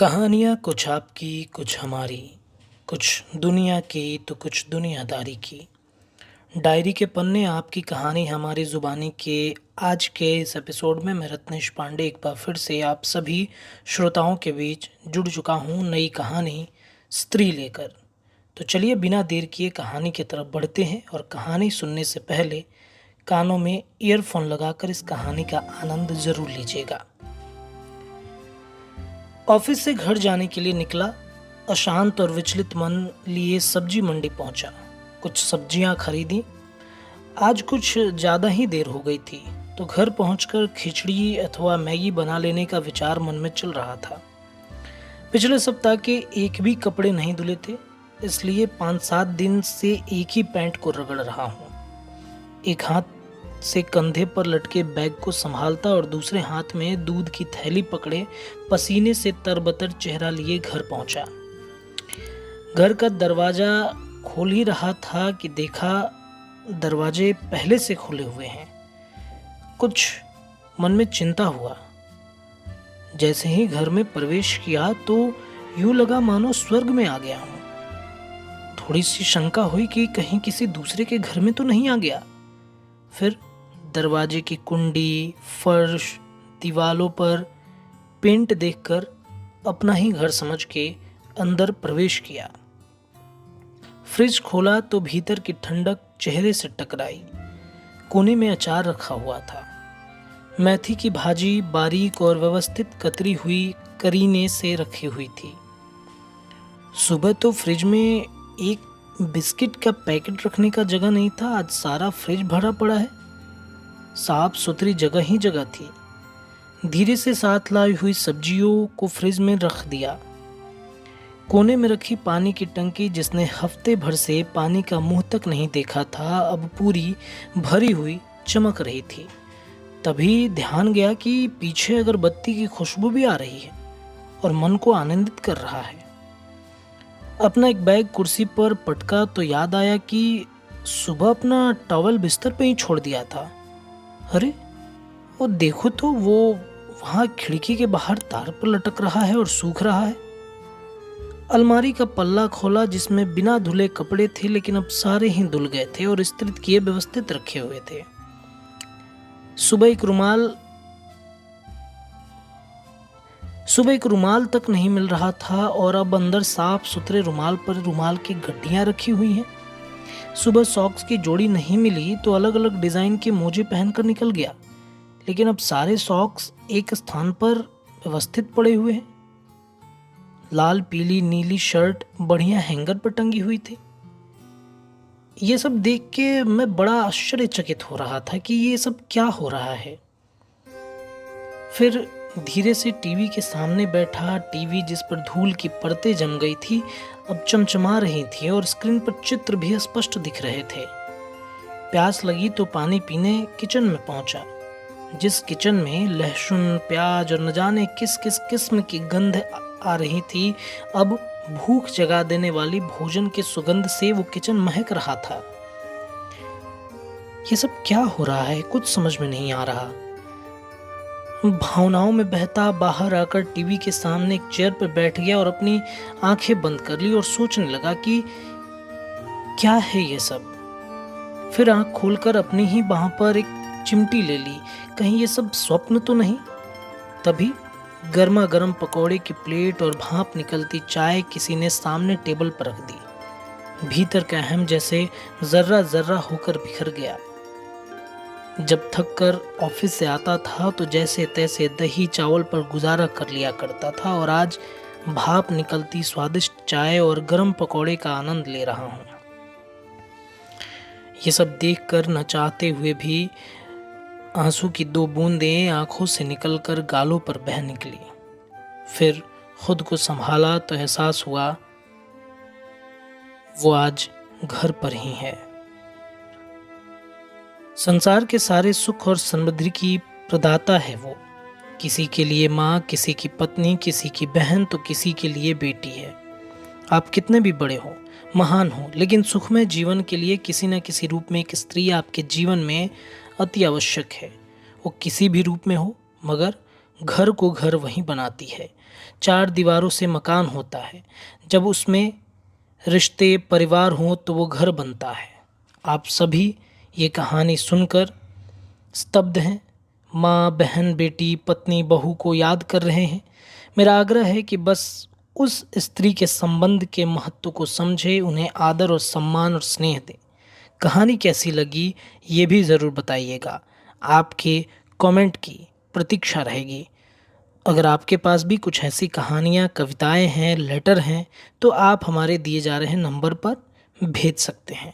कहानियाँ कुछ आपकी कुछ हमारी, कुछ दुनिया की तो कुछ दुनियादारी की। डायरी के पन्ने आपकी कहानी हमारी ज़ुबानी के आज के इस एपिसोड में मैं रत्नेश पांडे एक बार फिर से आप सभी श्रोताओं के बीच जुड़ चुका हूँ नई कहानी स्त्री लेकर। तो चलिए बिना देर किए कहानी की तरफ बढ़ते हैं और कहानी सुनने से पहले कानों में ईयरफोन लगाकर इस कहानी का आनंद ज़रूर लीजिएगा। ऑफिस से घर जाने के लिए निकला। अशांत और विचलित मन लिए सब्जी मंडी पहुंचा। कुछ सब्जियां खरीदी। आज कुछ ज़्यादा ही देर हो गई थी तो घर पहुंचकर खिचड़ी अथवा मैगी बना लेने का विचार मन में चल रहा था। पिछले सप्ताह के एक भी कपड़े नहीं धुले थे, इसलिए 5-7 दिन से एक ही पैंट को रगड़ रहा हूँ। एक हाथ से कंधे पर लटके बैग को संभालता और दूसरे हाथ में दूध की थैली पकड़े पसीने से तरबतर चेहरा लिए घर पहुंचा। घर का दरवाजा खोल ही रहा था कि देखा दरवाजे पहले से खुले हुए हैं। कुछ मन में चिंता हुआ। जैसे ही घर में प्रवेश किया तो यूं लगा मानो स्वर्ग में आ गया हूं। थोड़ी सी शंका हुई कि कहीं किसी दूसरे के घर में तो नहीं आ गया। फिर दरवाजे की कुंडी, फर्श, दीवालों पर पेंट देखकर अपना ही घर समझ के अंदर प्रवेश किया। फ्रिज खोला तो भीतर की ठंडक चेहरे से टकराई। कोने में अचार रखा हुआ था। मेथी की भाजी बारीक और व्यवस्थित कतरी हुई करीने से रखी हुई थी। सुबह तो फ्रिज में एक बिस्किट का पैकेट रखने का जगह नहीं था, आज सारा फ्रिज भरा पड़ा है। साफ सुथरी जगह ही जगह थी। धीरे से साथ लाई हुई सब्जियों को फ्रिज में रख दिया। कोने में रखी पानी की टंकी जिसने हफ्ते भर से पानी का मुंह तक नहीं देखा था, अब पूरी भरी हुई चमक रही थी। तभी ध्यान गया कि पीछे अगरबत्ती की खुशबू भी आ रही है और मन को आनंदित कर रहा है। अपना एक बैग कुर्सी पर पटका तो याद आया कि सुबह अपना टॉवल बिस्तर पे ही छोड़ दिया था। अरे वो देखो तो वो वहां खिड़की के बाहर तार पर लटक रहा है और सूख रहा है। अलमारी का पल्ला खोला जिसमें बिना धुले कपड़े थे, लेकिन अब सारे ही धुल गए थे और इस्त्री किए व्यवस्थित रखे हुए थे। सुबह एक रुमाल तक नहीं मिल रहा था और अब अंदर साफ सुथरे रुमाल पर रुमाल की गड्डियां रखी हुई हैं। सुबह सॉक्स की जोड़ी नहीं मिली तो अलग अलग डिजाइन के मोजे पहनकर निकल गया, लेकिन अब सारे सॉक्स एक स्थान पर व्यवस्थित पड़े हुए हैं। लाल पीली नीली शर्ट बढ़िया हैंगर पर टंगी हुई थी। ये सब देख के मैं बड़ा आश्चर्यचकित हो रहा था कि ये सब क्या हो रहा है। फिर धीरे से टीवी के सामने बैठा। टीवी जिस पर धूल की परतें जम गई थी अब चमचमा रही थी और स्क्रीन पर चित्र भी स्पष्ट दिख रहे थे। प्यास लगी तो पानी पीने किचन में पहुंचा। जिस किचन में लहसुन प्याज और न जाने किस किस किस्म की गंध आ रही थी, अब भूख जगा देने वाली भोजन के सुगंध से वो किचन महक रहा था। ये सब क्या हो रहा है, कुछ समझ में नहीं आ रहा। भावनाओं में बहता बाहर आकर टीवी के सामने एक चेयर पर बैठ गया और अपनी आंखें बंद कर ली और सोचने लगा कि क्या है ये सब। फिर आंख खोलकर अपनी ही बाह पर एक चिमटी ले ली, कहीं ये सब स्वप्न तो नहीं। तभी गर्मा गर्म पकौड़े की प्लेट और भाप निकलती चाय किसी ने सामने टेबल पर रख दी। भीतर का अहम जैसे जर्रा जर्रा होकर बिखर गया। जब थक कर ऑफिस से आता था तो जैसे तैसे दही चावल पर गुजारा कर लिया करता था और आज भाप निकलती स्वादिष्ट चाय और गर्म पकौड़े का आनंद ले रहा हूँ। ये सब देखकर न चाहते हुए भी आंसू की 2 बूंदें आंखों से निकलकर गालों पर बह निकली। फिर खुद को संभाला तो एहसास हुआ वो आज घर पर ही है। संसार के सारे सुख और समृद्धि की प्रदाता है वो। किसी के लिए माँ, किसी की पत्नी, किसी की बहन तो किसी के लिए बेटी है। आप कितने भी बड़े हो, महान हो, लेकिन सुखमय जीवन के लिए किसी न किसी रूप में एक स्त्री आपके जीवन में अति आवश्यक है। वो किसी भी रूप में हो, मगर घर को घर वही बनाती है। चार दीवारों से मकान होता है, जब उसमें रिश्ते परिवार हों तो वो घर बनता है। आप सभी ये कहानी सुनकर स्तब्ध हैं, माँ बहन बेटी पत्नी बहू को याद कर रहे हैं। मेरा आग्रह है कि बस उस स्त्री के संबंध के महत्व को समझे, उन्हें आदर और सम्मान और स्नेह दें। कहानी कैसी लगी ये भी ज़रूर बताइएगा। आपके कमेंट की प्रतीक्षा रहेगी। अगर आपके पास भी कुछ ऐसी कहानियाँ कविताएं हैं लेटर हैं तो आप हमारे दिए जा रहे नंबर पर भेज सकते हैं।